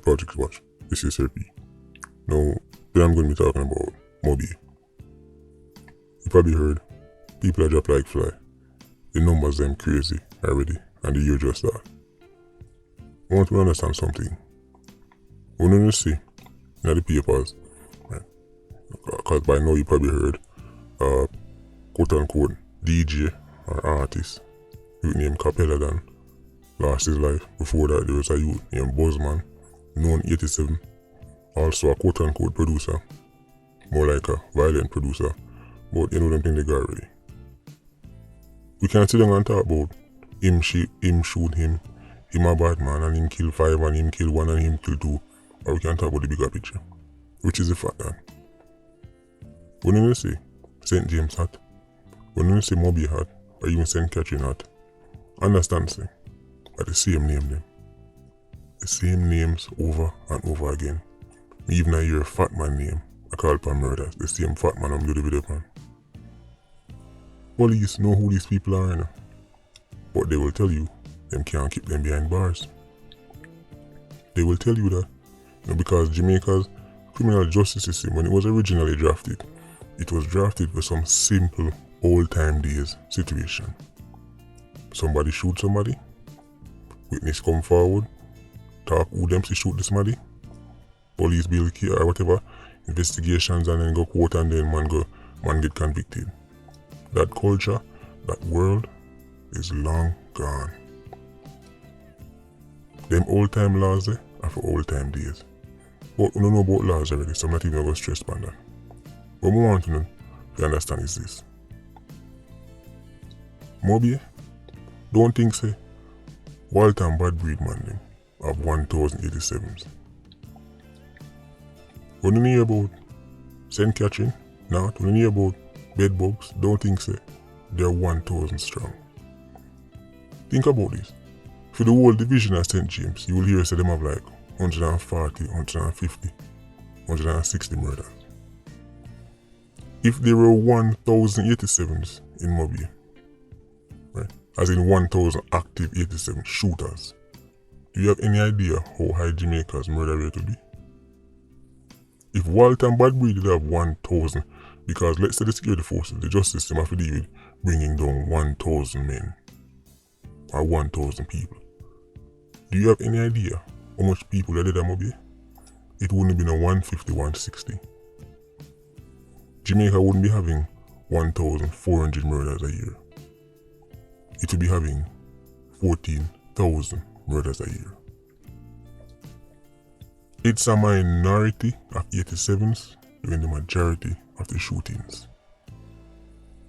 Politricks watch. This is RP. Now, today I'm going to be talking about Moby. You probably heard people are drop like fly. The numbers them crazy already, and the year just that. I want to understand something. When you see in the papers, right? Because by now you probably heard quote unquote DJ or artist youth named Capella Dan lost his life. Before that there was a youth named Buzzman, known 87, also a quote unquote producer, more like a violent producer, but you know them thing they got already. We can't sit down and talk about him shoot him a bad man and him kill 5 and him kill 1 and him kill 2, or we can talk about the bigger picture, which is the fact that when you say St. James hat, when you say Moby hat, or even St. Catherine hat, understand say are the same name them. The same names over and over again. Even I hear a fat man name, I call it Murda, the same fat man I'm doing the video pan. Police know who these people are, you know, but they will tell you them can't keep them behind bars. They will tell you that, you know, because Jamaica's criminal justice system, when it was originally drafted, it was drafted for some simple old-time days situation. Somebody shoot somebody, witness come forward, talk who them to shoot this somebody, police bill key or whatever, investigations and then go court and then man get convicted. That culture, that world is long gone. Them old time laws there are for old time days. But we don't know about laws already, so I'm not even going to stress on that. What we want to know, if you understand, is this. Moby, don't think say Walter and Bad Breed man them have 1,087s. When you hear about St. Catherine, not when you hear about bedbugs, don't think say they're 1,000 strong. Think about this. For the whole division of St. James, you will hear say them have like 140, 150, 160 murders. If there were 1,087s in Moby, right, as in 1,000 active 87 shooters, do you have any idea how high Jamaica's murder rate would be? If Walter and Bad Breed did have 1,000, because let's say the security forces, the justice system have to deal with bringing down 1,000 men or 1,000 people. Do you have any idea how much people they did at Moby? It wouldn't have been a 150, 160. Jamaica wouldn't be having 1,400 murders a year. It would be having 14,000 murders a year. It's a minority of 87s doing the majority of the shootings.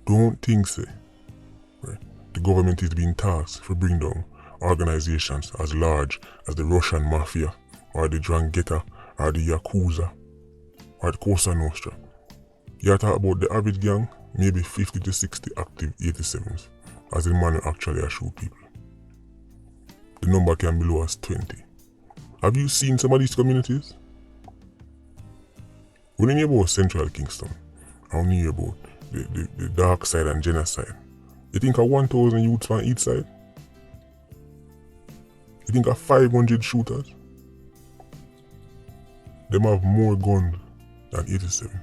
Don't think say, right, the government is being tasked for bringing down organizations as large as the Russian Mafia or the Drangheta or the Yakuza or the Cosa Nostra. You talk about the average gang, maybe 50 to 60 active 87s as the man who actually shoot people. The number can be low as 20. Have you seen some of these communities? When you hear about Central Kingston, and you hear about the dark side and genocide, you think of 1,000 youths on each side? You think of 500 shooters? Them have more guns than 87.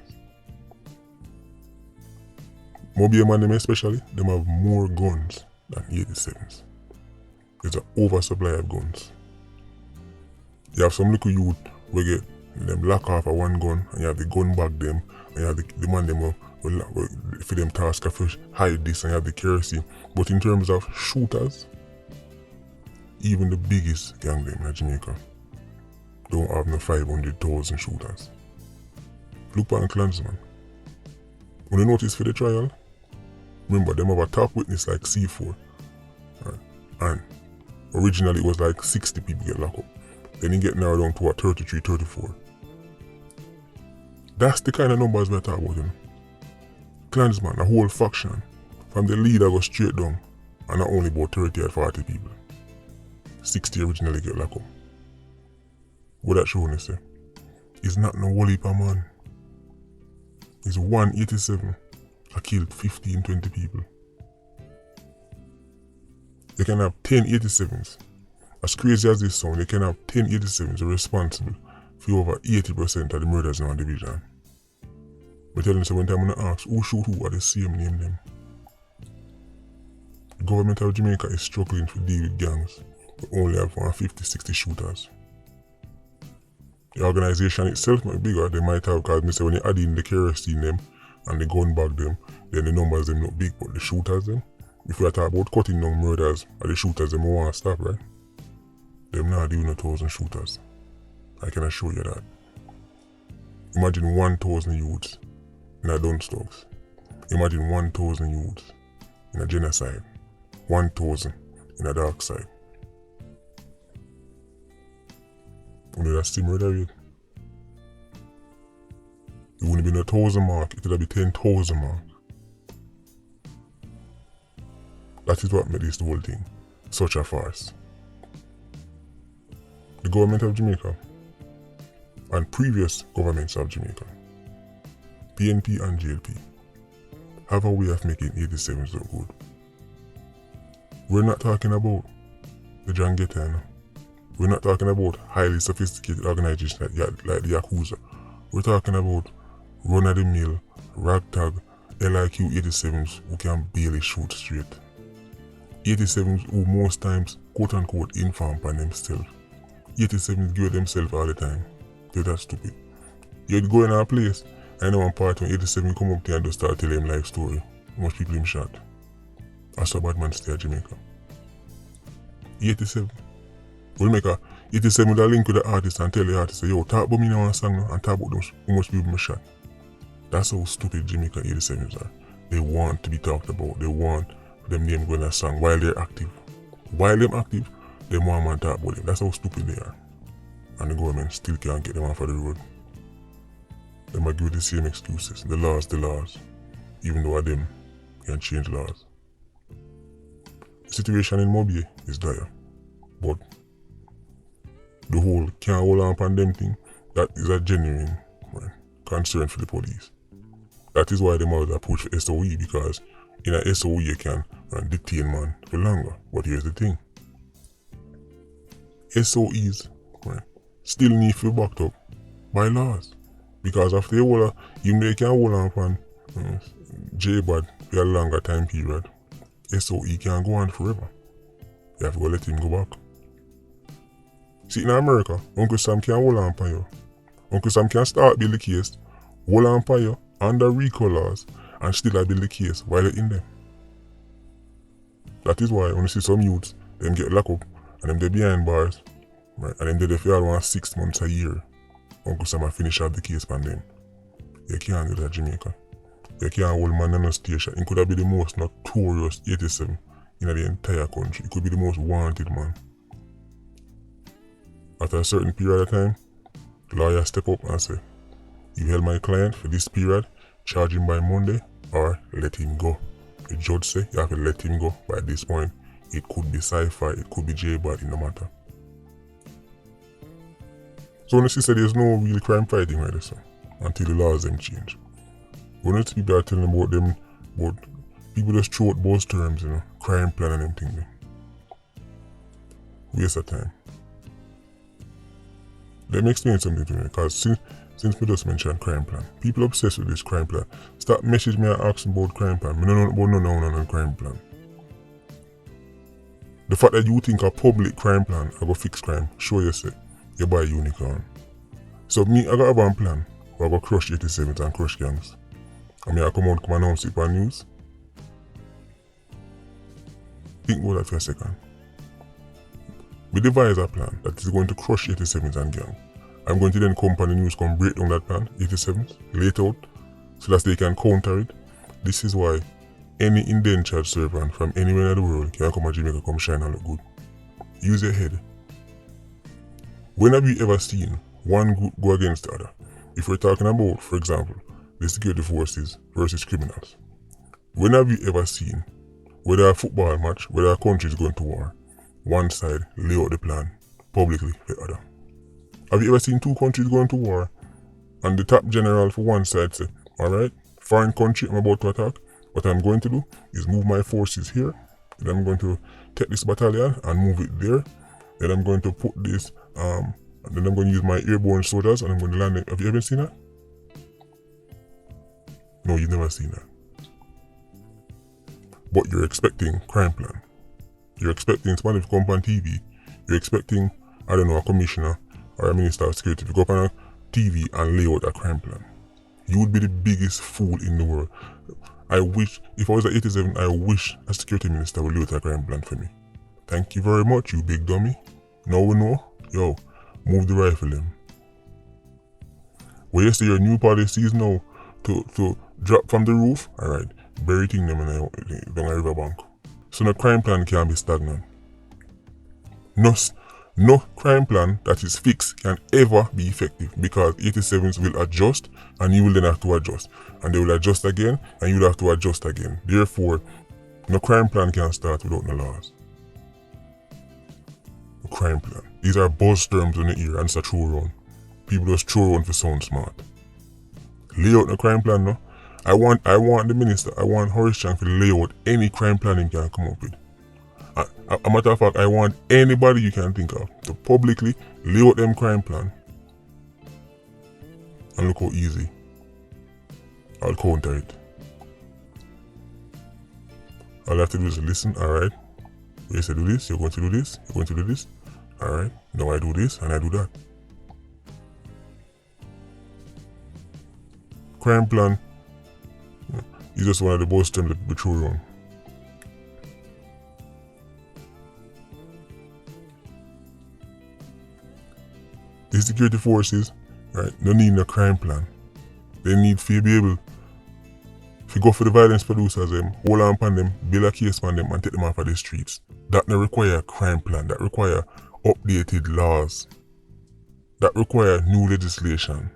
Moby man them especially, them have more guns than 87s. There's an oversupply of guns. You have some little youth who get them lock off a one gun and you have the gun bag them and you have the man them for them task of hide this and you have the kerosene. But in terms of shooters, even the biggest gang them in Jamaica don't have no 500,000 shooters. Look on Klansman. When you notice for the trial, remember them have a top witness like C4. Right? And originally it was like 60 people get locked up. Then you get narrowed down to 33, 34. That's the kind of numbers we're talking about, you know. Klansman, a whole faction, from the leader go straight down, and not only about 30 or 40 people. 60 originally get locked up. What that showing us say? It's not no whole heap of man. It's 187. I killed 15, 20 people. You can have 10 87s As crazy as this sound, they can have 10 87s responsible for over 80% of the murders in our division. But tell them, so when time when I ask who shoot who are the same name them. The government of Jamaica is struggling to deal with gangs, but only have 150-60 shooters. The organization itself might be bigger, they might have, because me say when you add in the kerosene them and the gun bag them, then the numbers them not big, but the shooters them, if we talk about cutting down murders or the shooters them, we want to stop, right? Them not doing 1,000 shooters. I can assure you that. Imagine 1,000 youths in a Dunstokes. Imagine 1,000 youths in a genocide. 1,000 in a dark side. You know that's the murder rate. It wouldn't be 1,000 mark, it would be 10,000 mark. That is what made this whole thing such a farce. The government of Jamaica and previous governments of Jamaica, PNP and JLP, have a way of making 87s look good. We're not talking about the John Geta. We're not talking about highly sophisticated organizations like the Yakuza. We're talking about run-of-the-mill, ragtag, LIQ 87s who can barely shoot straight. 87s who most times quote-unquote inform on themselves. 87s give themselves all the time. They're that stupid. You'd go in a place and one part when 87 come up there and just start telling him life story. How much people him shot. That's a bad man stay at Jamaica. 87. We'll make a 87 with a link with the artist and tell the artist, yo, talk about me now on a song now and talk about how much people me shot. That's how stupid Jamaican 87s are. They want to be talked about. They want them name going a song while they're active. While they're active, they want man talk about them. That's how stupid they are. And the government still can't get them off of the road. They might give the same excuses. The laws. Even though them can change laws. The situation in Moby is dire. But the whole can't hold on upon them thing, that is a genuine concern for the police. That is why them always approach for SOE, because in a SOE you can detain man for longer. But here's the thing. SOEs still need to be backed up by laws. Because after they hold even though you can hold on upon J-Bad for a longer time period, SOE can't go on forever. You have to go let him go back. See, in America, Uncle Sam can hold on upon you. Uncle Sam can start build the case, hold on upon you under RICO laws, and still build the case while you're in them. That is why when you see some youths, them get locked up, and them they behind bars, and them they for all 6 months a year. Uncle Sam will finish up the case on them. You can't do that, Jamaica. You can't hold man on a station. It could have been the most notorious 87 in the entire country. It could be the most wanted man. After a certain period of time, the lawyer step up and say, you held my client for this period, charge him by Monday, or let him go. The judge say you have to let him go. By this point, it could be Sci-Fi, it could be J-Bad, in the matter. So when you see there's no real crime fighting right there, until the laws them change. When you people are telling about them, but people just throw out those terms, crime plan and them things. Waste of time. Let me explain something to me, because since we just mentioned crime plan, people obsessed with this crime plan. Stop messaging me and asking about crime plan. I don't know about crime plan. The fact that you think a public crime plan I go fix crime, show yourself. You buy unicorn. So me, I got a one plan where I go crush 87s and crush gangs. I mean, I come announce it on news. Think about that for a second. We devise a plan that is going to crush 87s and gang. I'm going to then come on the news, come break down that plan, 87s, lay it out, so that they can counter it. This is why any indentured servant from anywhere in the world can come to Jamaica, come shine and look good. Use your head. When have you ever seen one group go against the other? If we're talking about, for example, the security forces versus criminals. When have you ever seen, whether a football match, whether a country is going to war, one side lay out the plan publicly for the other? Have you ever seen two countries going to war and the top general for one side say, alright, foreign country I'm about to attack, what I'm going to do is move my forces here, then I'm going to take this battalion and move it there, Then I'm going to put this, and then I'm going to use my airborne soldiers and I'm going to land it. Have you ever seen that? No, you've never seen that. But you're expecting crime plan. You're expecting somebody to come up on TV. You're expecting, I don't know, a commissioner or a minister of security to go up on a TV and lay out a crime plan. You would be the biggest fool in the world. I wish, if I was at 87, I wish a security minister would lay out a crime plan for me. Thank you very much, you big dummy. Now we know. Yo, move the rifle in. Well, you say your new policies now to drop from the roof, alright, bury thing them in a riverbank. So no crime plan can be stagnant. No crime plan that is fixed can ever be effective because 87s will adjust and you will then have to adjust. And they will adjust again and you will have to adjust again. Therefore, no crime plan can start without no laws. No crime plan. These are buzz terms in the ear and it's a throw around. People just throw around for sound smart. Lay out no crime plan, no? I want the minister, I want Horace Chang to lay out any crime plan he can come up with. A matter of fact, I want anybody you can think of to publicly lay out them crime plan. And look how easy I'll counter it. All I have to do is listen, alright. You say do this, you're going to do this, you're going to do this. Alright, now I do this and I do that. Crime plan is just one of the buzz terms that we throw around. The security forces, right, don't need no crime plan. They need to be able to go for the violence producers, hold on upon them, build a case on them and take them off of the streets. That don't require a crime plan, that require updated laws. That require new legislation.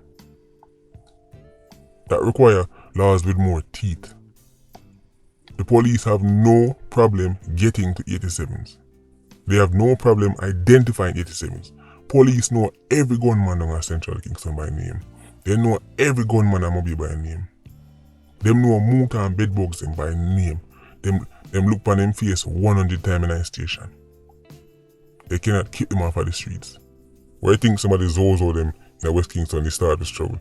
That require laws with more teeth. The police have no problem getting to 87s. They have no problem identifying 87s. Police know every gunman down at Central Kingston by name. They know every gunman at Moby by name. Them know Moota and Bedbugs them by name. Them look upon them face 100 times in a station. They cannot keep them off of the streets. Where I think somebody zozo them in West Kingston, they start the struggle.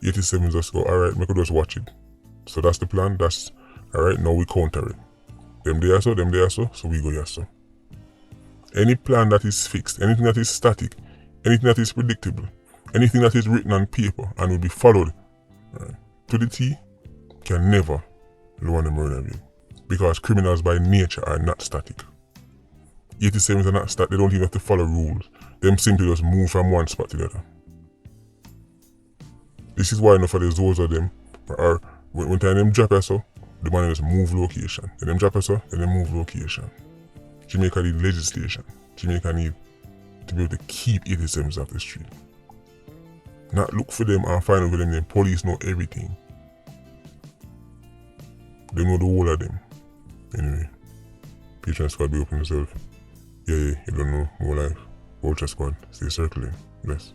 87s just go, alright, we could just watch it. So that's the plan, that's alright, now we counter it. Them there so we go here so. Any plan that is fixed, anything that is static, anything that is predictable, anything that is written on paper and will be followed to the T can never lower the murder rate. Because criminals by nature are not static. 87s are not static, they don't even have to follow rules. Them simply just move from one spot to the other. This is why enough of the zones of them are, when time them drop us so, the man just move location. Then them drop us so, then they move location. Jamaica need legislation. Jamaica need to be able to keep 87s off the street. Not look for them and find out for them. The police know everything. They know the whole of them. Anyway, Patreon squad be open yourself. Yeah, you don't know more life. Vulture squad, stay circling. Bless.